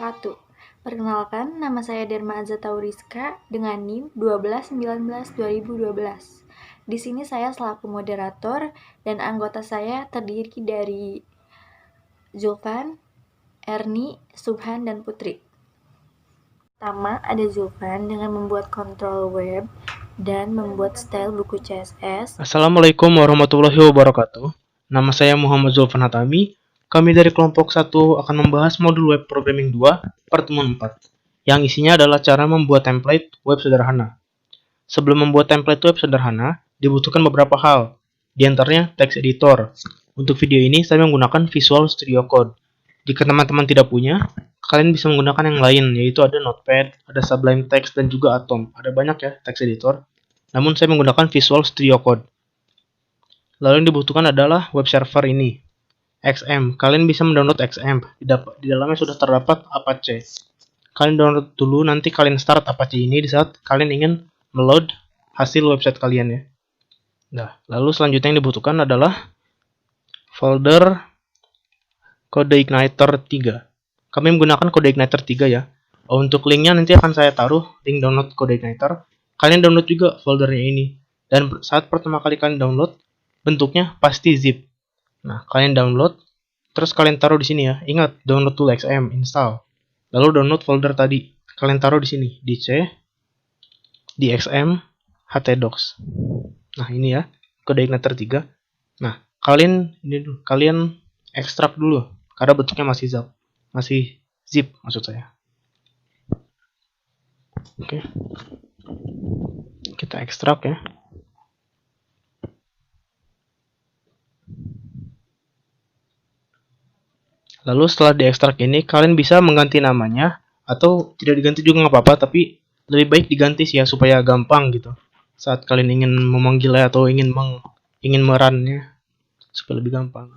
wabarakatuh. Perkenalkan, nama saya Derma Azza Tauriska dengan NIM 1219-2012. Di sini saya selaku moderator dan anggota saya terdiri dari Zulfan, Erni, Subhan, dan Putri. Pertama, ada Zulfan dengan membuat kontrol web dan membuat style buku CSS. Assalamualaikum warahmatullahi wabarakatuh. Nama saya Muhammad Zulfan Hatami. Kami dari kelompok 1 akan membahas modul web programming 2 pertemuan 4 yang isinya adalah cara membuat template web sederhana. Sebelum membuat template web sederhana, dibutuhkan beberapa hal, di antaranya text editor. Untuk video ini saya menggunakan Visual Studio Code. Jika teman-teman tidak punya, kalian bisa menggunakan yang lain, yaitu ada Notepad, ada Sublime Text, dan juga Atom. Ada banyak ya text editor. Namun saya menggunakan Visual Studio Code. Lalu yang dibutuhkan adalah web server ini, XAMPP. Kalian bisa mendownload XAMPP. Di dalamnya sudah terdapat Apache. Kalian download dulu, nanti kalian start Apache ini di saat kalian ingin meload hasil website kalian ya. Nah, lalu selanjutnya yang dibutuhkan adalah folder CodeIgniter 3. Kami menggunakan CodeIgniter 3 ya. Untuk linknya nanti akan saya taruh, link download CodeIgniter. Kalian download juga foldernya ini. Dan saat pertama kali kalian download, bentuknya pasti zip. Nah, kalian download, terus kalian taruh di sini ya. Ingat, download tool XAMPP, install. Lalu download folder tadi, kalian taruh di sini, di C, di XAMPP, htdocs. Nah, ini ya, CodeIgniter 3. Nah, kalian ekstrak dulu, karena bentuknya masih zip maksud saya. Oke. Kita ekstrak ya. Lalu setelah diekstrak ini, kalian bisa mengganti namanya, atau tidak diganti juga nggak apa-apa, tapi lebih baik diganti sih ya, supaya gampang gitu. Saat kalian ingin memanggilnya atau ingin merannya, supaya lebih gampang.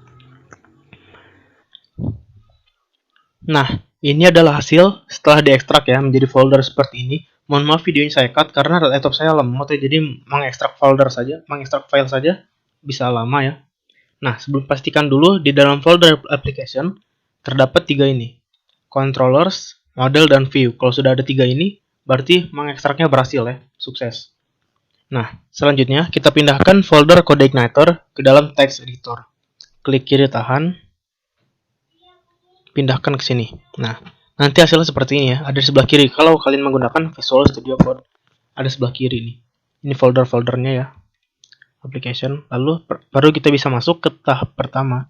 Nah, ini adalah hasil setelah diekstrak ya, menjadi folder seperti ini. Mohon maaf videonya saya cut karena laptop saya lemot ya, jadi mengekstrak file saja bisa lama ya. Nah, sebelum pastikan dulu di dalam folder application terdapat 3 ini, controllers, model, dan view. Kalau sudah ada 3 ini, berarti mengekstraknya berhasil ya, sukses. Nah, selanjutnya kita pindahkan folder CodeIgniter ke dalam text editor. Klik kiri tahan, pindahkan ke sini. Nah, nanti hasilnya seperti ini ya, ada di sebelah kiri. Kalau kalian menggunakan Visual Studio Code, ada sebelah kiri nih. Ini folder-foldernya ya, application. Lalu baru kita bisa masuk ke tahap pertama,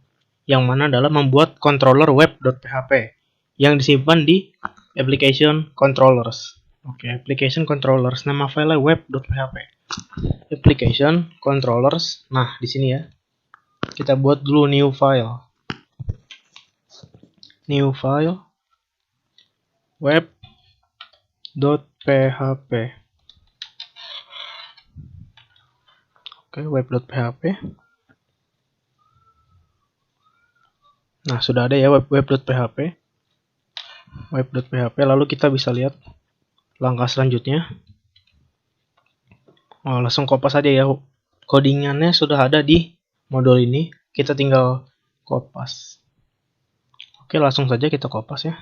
yang mana adalah membuat controller web.php yang disimpan di application controllers. Oke, application controllers, nama filenya web.php. Application controllers. Nah, di sini ya. Kita buat dulu new file. New file web.php. Oke, web.php. Nah, sudah ada ya web.php. Web.php, lalu kita bisa lihat langkah selanjutnya. Langsung kopas aja ya. Codingannya sudah ada di modul ini. Kita tinggal kopas. Oke, langsung saja kita kopas ya.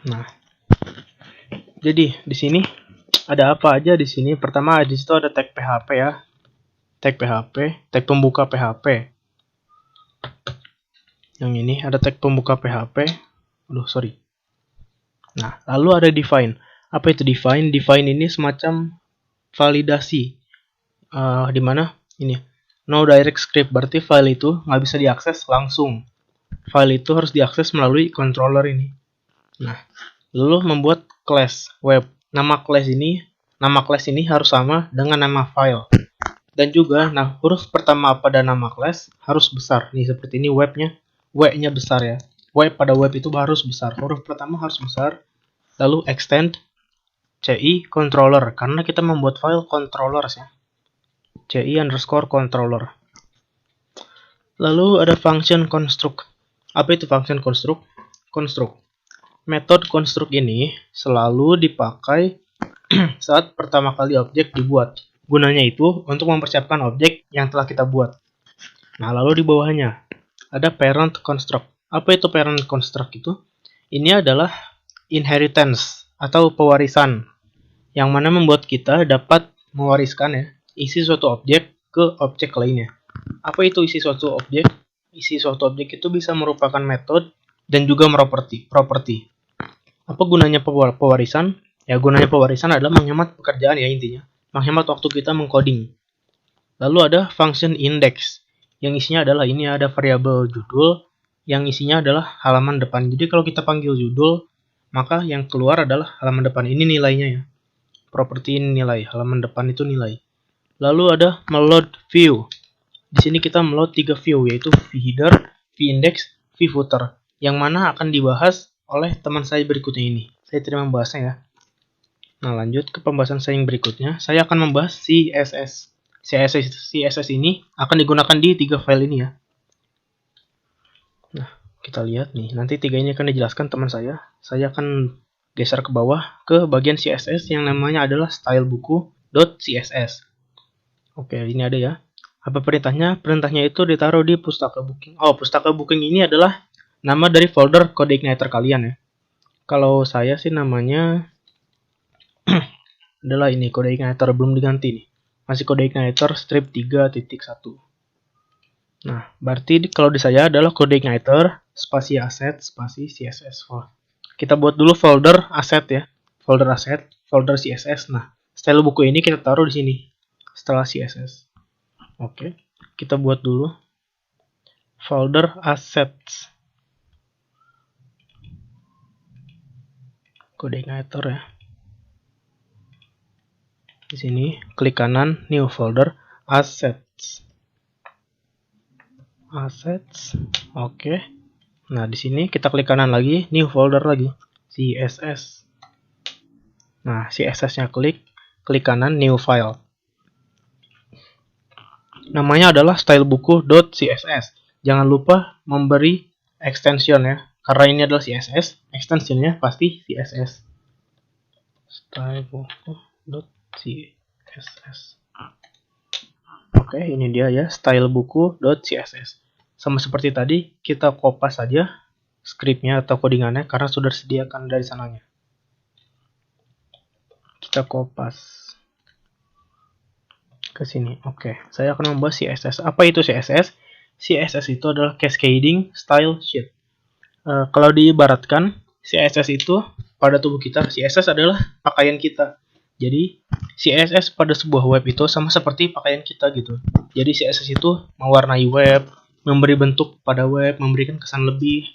Nah, jadi di sini ada apa aja di sini? Pertama di situ ada tag PHP ya, tag PHP, tag pembuka PHP. Yang ini ada tag pembuka PHP. Sorry. Nah, lalu ada define. Apa itu define? Define ini semacam validasi. Di mana ini no direct script, berarti file itu nggak bisa diakses langsung. File itu harus diakses melalui controller ini. Nah, lalu membuat class web. Nama class ini harus sama dengan nama file. Dan juga, nah, huruf pertama pada nama class harus besar. Nih, seperti ini W-nya besar ya. W pada web itu harus besar. Huruf pertama harus besar. Lalu extend CI controller, karena kita membuat file controllers ya. CI underscore controller. Lalu ada function construct. Apa itu function construct? Construct. Metode construct ini selalu dipakai saat pertama kali objek dibuat. Gunanya itu untuk mempersiapkan objek yang telah kita buat. Nah, lalu di bawahnya ada parent construct. Apa itu parent construct itu? Ini adalah inheritance atau pewarisan yang mana membuat kita dapat mewariskan ya isi suatu objek ke objek lainnya. Apa itu isi suatu objek? Isi suatu objek itu bisa merupakan metode dan juga properti. Apa gunanya pewarisan? Ya, gunanya pewarisan adalah menghemat pekerjaan ya intinya. Menghemat waktu kita mengcoding. Lalu ada function index yang isinya adalah ini ada variabel judul yang isinya adalah halaman depan. Jadi kalau kita panggil judul, maka yang keluar adalah halaman depan. Ini nilainya ya. Properti ini nilai, halaman depan itu nilai. Lalu ada meload view. Di sini kita meload 3 view yaitu vHeader, vIndex, vFooter yang mana akan dibahas oleh teman saya berikutnya ini. Saya tidak membahasnya ya. Nah, lanjut ke pembahasan saya yang berikutnya. Saya akan membahas CSS. CSS ini akan digunakan di 3 file ini ya. Nah, kita lihat nih. Nanti 3 ini akan dijelaskan teman saya. Saya akan geser ke bawah ke bagian CSS yang namanya adalah stylebuku.css. Oke, ini ada ya. Apa perintahnya? Perintahnya itu ditaruh di pustaka booking. Oh, pustaka booking ini adalah nama dari folder CodeIgniter kalian ya. Kalau saya sih namanya adalah ini CodeIgniter, belum diganti nih. Masih CodeIgniter strip 3.1. Nah, berarti kalau di saya adalah CodeIgniter spasi asset spasi CSS. Kita buat dulu folder asset ya. Folder asset, folder CSS. Nah, style buku ini kita taruh di sini setelah CSS. Oke, kita buat dulu folder assets. CodeIgniter ya. Di sini klik kanan new folder assets. Oke. Nah, di sini kita klik kanan lagi, new folder lagi, CSS. Nah, CSS-nya klik kanan new file. Namanya adalah stylebuku.css. Jangan lupa memberi extension ya, karena ini adalah CSS, extensionnya pasti CSS. Stylebuku.css. Oke, ini dia ya, stylebuku.css. Sama seperti tadi, kita kopas saja scriptnya atau codingannya karena sudah disediakan dari sananya. Kita kopas ke sini. Oke, saya akan membahas CSS. Apa itu CSS? CSS itu adalah Cascading Style Sheet. Kalau diibaratkan, CSS itu pada tubuh kita, CSS adalah pakaian kita. Jadi, CSS pada sebuah web itu sama seperti pakaian kita gitu. Jadi, CSS itu mewarnai web, memberi bentuk pada web, memberikan kesan lebih,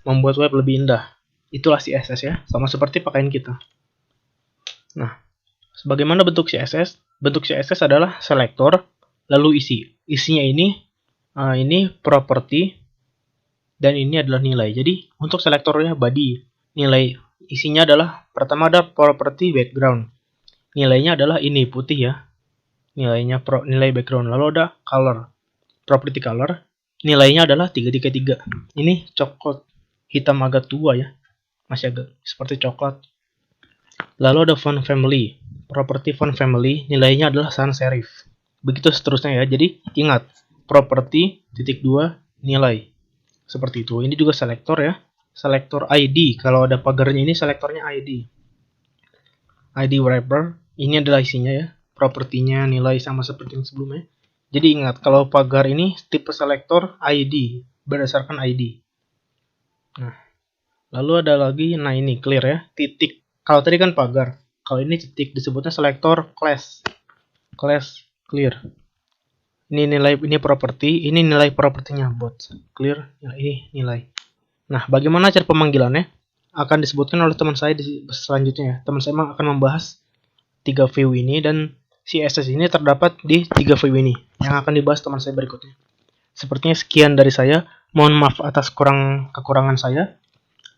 membuat web lebih indah. Itulah CSS ya, sama seperti pakaian kita. Nah, sebagaimana bentuk CSS? Bentuk CSS adalah selektor, lalu isi. Isinya ini properti, dan ini adalah nilai. Jadi, untuk selektornya body, nilai isinya adalah, pertama ada properti background. Nilainya adalah ini, putih ya. Nilainya nilai background. Lalu ada color, property color. Nilainya adalah 333. Ini coklat, hitam agak tua ya. Masih agak seperti coklat. Lalu ada font family. Property font family, nilainya adalah sans serif. Begitu seterusnya ya. Jadi ingat, property (2) nilai. Seperti itu. Ini juga selektor ya. Selektor ID. Kalau ada pagarnya ini selektornya ID. ID wrapper. Ini adalah isinya ya. Propertinya nilai sama seperti yang sebelumnya. Jadi ingat, kalau pagar ini tipe selektor ID, berdasarkan ID. Nah, lalu ada lagi, nah ini clear ya, titik. Kalau tadi kan pagar, kalau ini titik disebutnya selektor class. Class clear. Ini nilai, ini properti, ini nilai propertinya bot. Clear, ya, ini nilai. Nah, bagaimana cara pemanggilannya? Akan disebutkan oleh teman saya di selanjutnya ya. Teman saya akan membahas 3 view ini dan CSS ini terdapat di 3 view ini yang akan dibahas teman saya berikutnya. Sepertinya sekian dari saya. Mohon maaf atas kekurangan saya.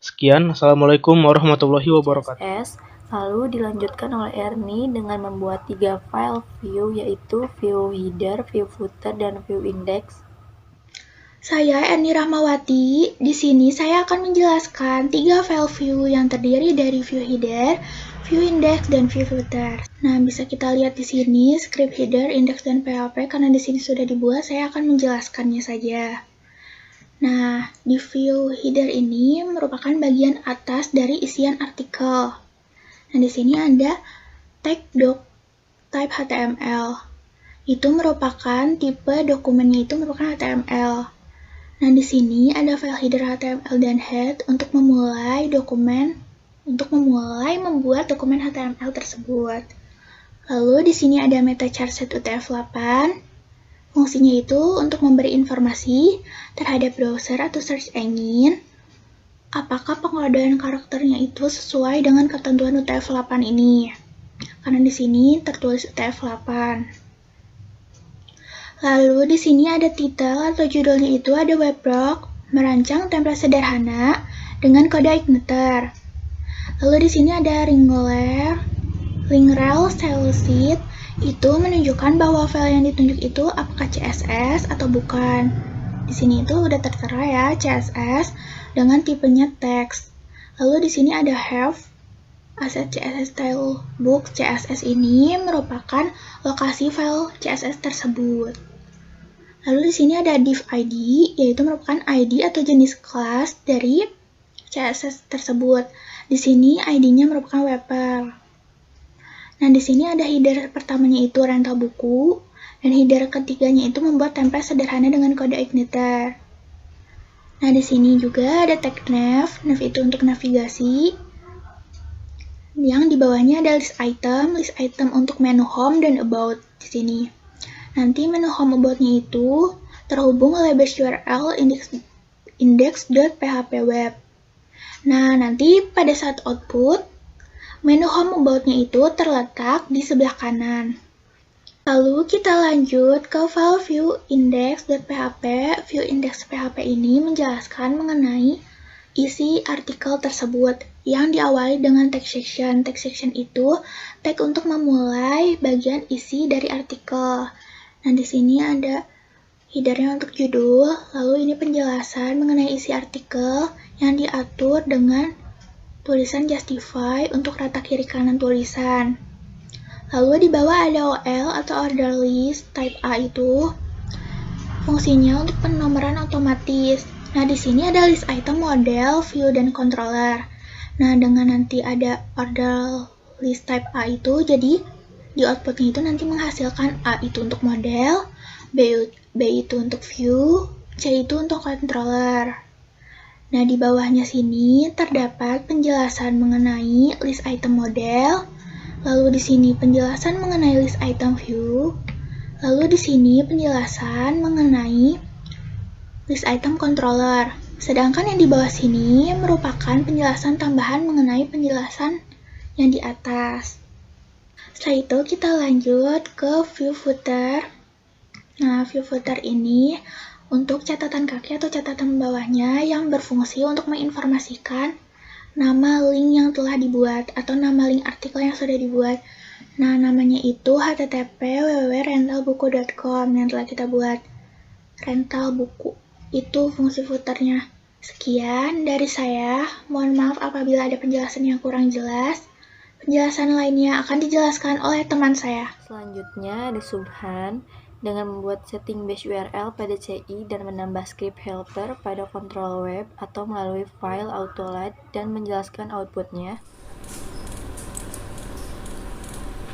Sekian. Assalamualaikum warahmatullahi wabarakatuh. Lalu dilanjutkan oleh Ernie dengan membuat 3 file view, yaitu view header, view footer, dan view index. Saya Erni Rahmawati. Di sini saya akan menjelaskan 3 file view yang terdiri dari view header, view index, dan view footer. Nah, bisa kita lihat di sini script header, index, dan PHP. Karena di sini sudah dibuat, saya akan menjelaskannya saja. Nah, di view header ini merupakan bagian atas dari isian artikel. Nah, di sini ada tag doc type HTML. Itu merupakan tipe dokumennya itu merupakan HTML. Nah, di sini ada file header HTML dan head untuk memulai membuat dokumen HTML tersebut. Lalu di sini ada meta chart set UTF-8. Fungsinya itu untuk memberi informasi terhadap browser atau search engine apakah pengodaan karakternya itu sesuai dengan ketentuan UTF-8 ini. Karena di sini tertulis UTF-8. Lalu di sini ada title atau judulnya itu ada webblog merancang template sederhana dengan kode igniter. Lalu di sini ada link-rel style sheet itu menunjukkan bahwa file yang ditunjuk itu apakah CSS atau bukan. Di sini itu udah tertera ya CSS dengan tipenya text. Lalu di sini ada have aset CSS style book. CSS ini merupakan lokasi file CSS tersebut. Lalu di sini ada div ID, yaitu merupakan ID atau jenis kelas dari CSS tersebut. Di sini ID-nya merupakan webper. Nah, di sini ada header pertamanya itu rental buku, dan header ketiganya itu membuat template sederhana dengan kode igniter. Nah, di sini juga ada tag nav itu untuk navigasi. Yang di bawahnya ada list item untuk menu home dan about di sini. Nanti menu home about-nya itu terhubung oleh base URL index.php web. Nah, nanti pada saat output, menu home about-nya itu terletak di sebelah kanan. Lalu kita lanjut ke file view index.php. View index.php ini menjelaskan mengenai isi artikel tersebut yang diawali dengan tag section. Tag section itu tag untuk memulai bagian isi dari artikel. Nah, di sini ada headernya untuk judul, lalu ini penjelasan mengenai isi artikel yang diatur dengan tulisan justify untuk rata kiri kanan tulisan. Lalu di bawah ada OL atau order list type A itu fungsinya untuk penomoran otomatis. Nah, di sini ada list item, model, view, dan controller. Nah, dengan nanti ada order list type A itu, jadi di outputnya itu nanti menghasilkan A itu untuk model, B itu untuk view, C itu untuk controller. Nah, di bawahnya sini terdapat penjelasan mengenai list item model, lalu di sini penjelasan mengenai list item view, lalu di sini penjelasan mengenai list item controller. Sedangkan yang di bawah sini merupakan penjelasan tambahan mengenai penjelasan yang di atas. Setelah itu kita lanjut ke view footer. Nah, view footer ini untuk catatan kaki atau catatan bawahnya yang berfungsi untuk menginformasikan nama link yang telah dibuat atau nama link artikel yang sudah dibuat. Nah, namanya itu http://www.rentalbuku.com yang telah kita buat. Rental buku. Itu fungsi footernya. Sekian dari saya. Mohon maaf apabila ada penjelasan yang kurang jelas. Penjelasan lainnya akan dijelaskan oleh teman saya. Selanjutnya ada Subhan dengan membuat setting base URL pada CI dan menambah script helper pada control web atau melalui file autoload dan menjelaskan outputnya.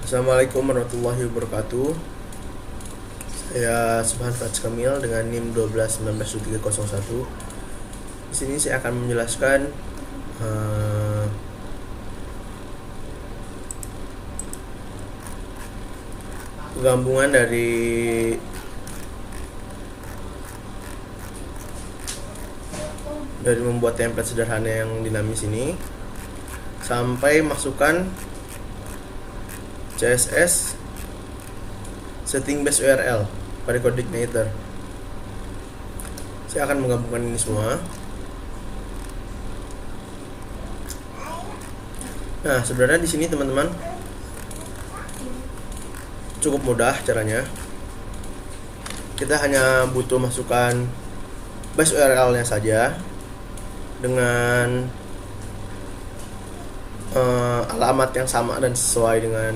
Assalamualaikum warahmatullahi wabarakatuh. Saya Subhan Fats Kamil dengan NIM 1219301. Di sini saya akan menjelaskan gabungan dari membuat template sederhana yang dinamis ini sampai masukkan CSS setting base URL pada kode igniter. Saya akan menggabungkan ini semua. Nah, sebenarnya di sini teman-teman cukup mudah caranya. Kita hanya butuh masukkan base URL-nya saja dengan alamat yang sama dan sesuai dengan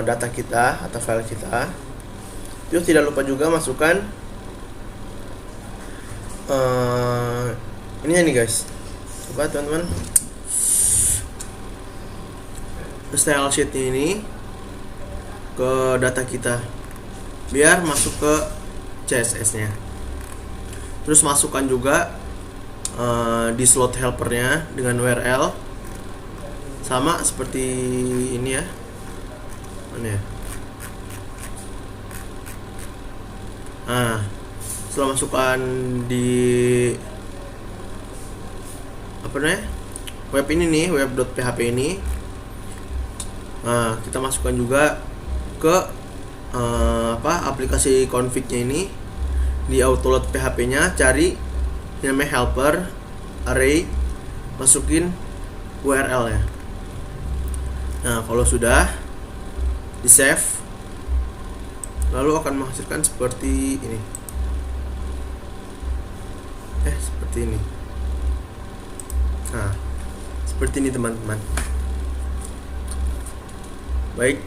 data kita atau file kita. Terus tidak lupa juga masukkan ininya nih guys, coba teman-teman, style sheet ini ke data kita biar masuk ke CSS nya. Terus masukkan juga di slot helpernya dengan URL sama seperti ini ya. Mana ya? Nah, setelah masukkan di apa namanya, web ini nih, web.php ini, nah kita masukkan juga ke aplikasi config-nya ini. Di autoload PHP nya cari namanya helper array, masukin URL nya. Nah kalau sudah di save, lalu akan menghasilkan seperti ini, seperti ini. Nah seperti ini teman-teman. Baik,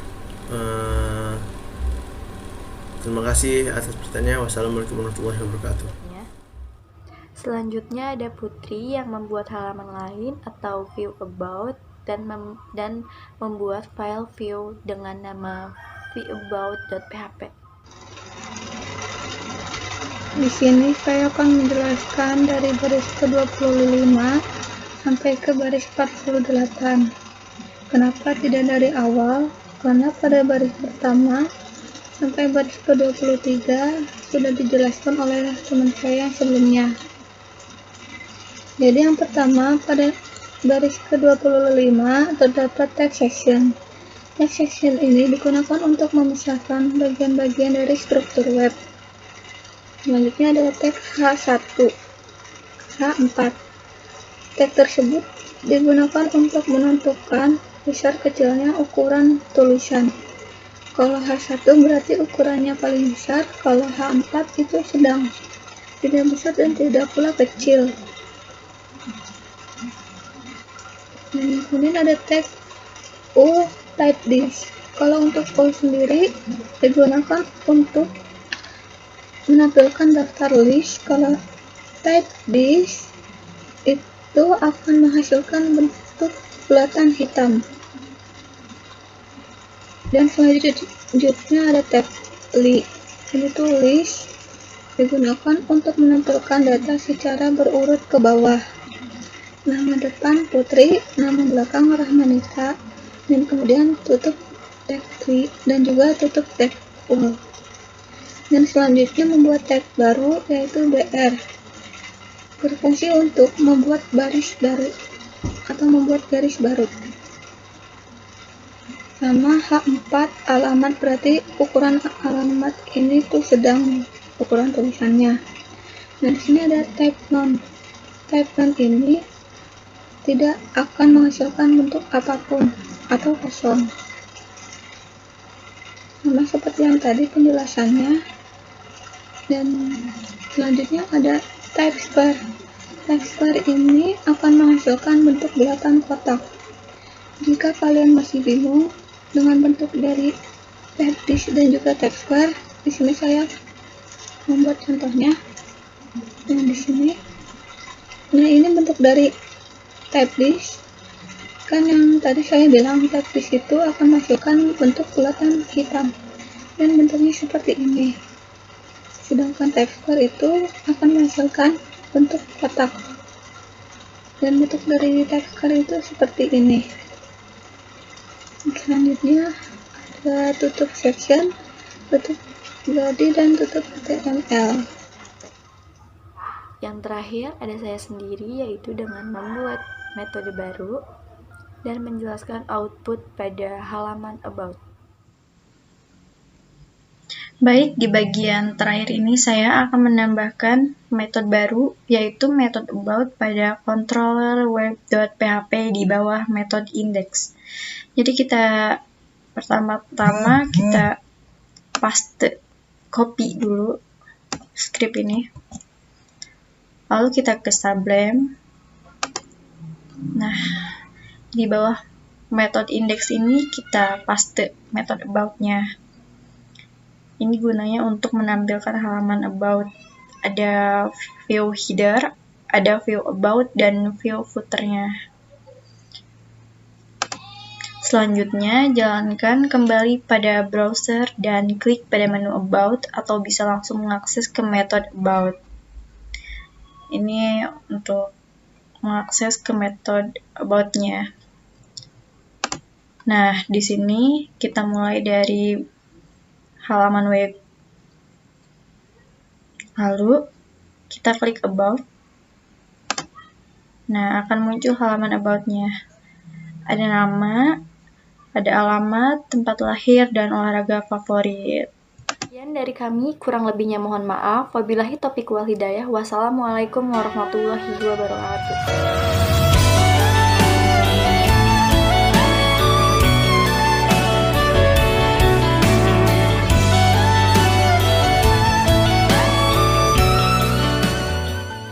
terima kasih atas pertanyaannya. Wassalamualaikum warahmatullahi wabarakatuh. Selanjutnya ada Putri yang membuat halaman lain atau view about dan membuat file view dengan nama viewabout.php. Di sini saya akan menjelaskan dari baris ke-25 sampai ke baris 48. Kenapa tidak dari awal? Karena pada baris pertama sampai baris ke-23 sudah dijelaskan oleh teman saya yang sebelumnya. Jadi yang pertama, pada baris ke-25 terdapat text section. Text section ini digunakan untuk memisahkan bagian-bagian dari struktur web. Selanjutnya adalah teks H1, H4. Teks tersebut digunakan untuk menentukan besar kecilnya ukuran tulisan. Kalau H1 berarti ukurannya paling besar, kalau H4 itu sedang, tidak besar dan tidak pula kecil. Dan kemudian ada teks U type this. Kalau untuk U sendiri digunakan untuk menampilkan daftar list. Kalau type this itu akan menghasilkan bentuk bulatan hitam. Dan selanjutnya ada tab li. Ini tulis digunakan untuk menampilkan data secara berurut ke bawah. Nama depan Putri, nama belakang Rahmanita, dan kemudian tutup tag li dan juga tutup tag ul. Dan selanjutnya membuat tag baru yaitu BR. Berfungsi untuk membuat baris baru atau membuat garis baru. Sama H4 alamat, berarti ukuran alamat ini tuh sedang ukuran tulisannya. Dan di sini ada type none. Type none ini tidak akan menghasilkan bentuk apapun atau kosong. Sama seperti yang tadi penjelasannya. Dan selanjutnya ada type square. Type square ini akan menghasilkan bentuk bulatan kotak. Jika kalian masih bingung dengan bentuk dari type this dan juga type square, di sini saya membuat contohnya. Nah, di sini. Nah, ini bentuk dari type this. Kan yang tadi saya bilang type this itu akan menghasilkan bentuk bulatan hitam. Dan bentuknya seperti ini. Sedangkan type square itu akan menghasilkan bentuk kotak. Dan bentuk dari type square itu seperti ini. Selanjutnya ada tutup section, tutup body, dan tutup HTML. Yang terakhir ada saya sendiri, yaitu dengan membuat metode baru dan menjelaskan output pada halaman about. Baik, di bagian terakhir ini saya akan menambahkan metode baru, yaitu metode about pada controller web.php di bawah metode index. Jadi kita pertama-tama kita paste, copy dulu script ini. Lalu kita ke Sublime. Nah, di bawah method index ini kita paste method about-nya. Ini gunanya untuk menampilkan halaman about. Ada view header, ada view about, dan view footer-nya. Selanjutnya, jalankan kembali pada browser dan klik pada menu About atau bisa langsung mengakses ke metode About. Ini untuk mengakses ke metode About-nya. Nah, di sini kita mulai dari halaman web. Lalu, kita klik About. Nah, akan muncul halaman About-nya. Ada nama, ada alamat, tempat lahir, dan olahraga favorit. Sekian dari kami, kurang lebihnya mohon maaf. Wabillahi taufiq wal hidayah. Wassalamualaikum warahmatullahi wabarakatuh.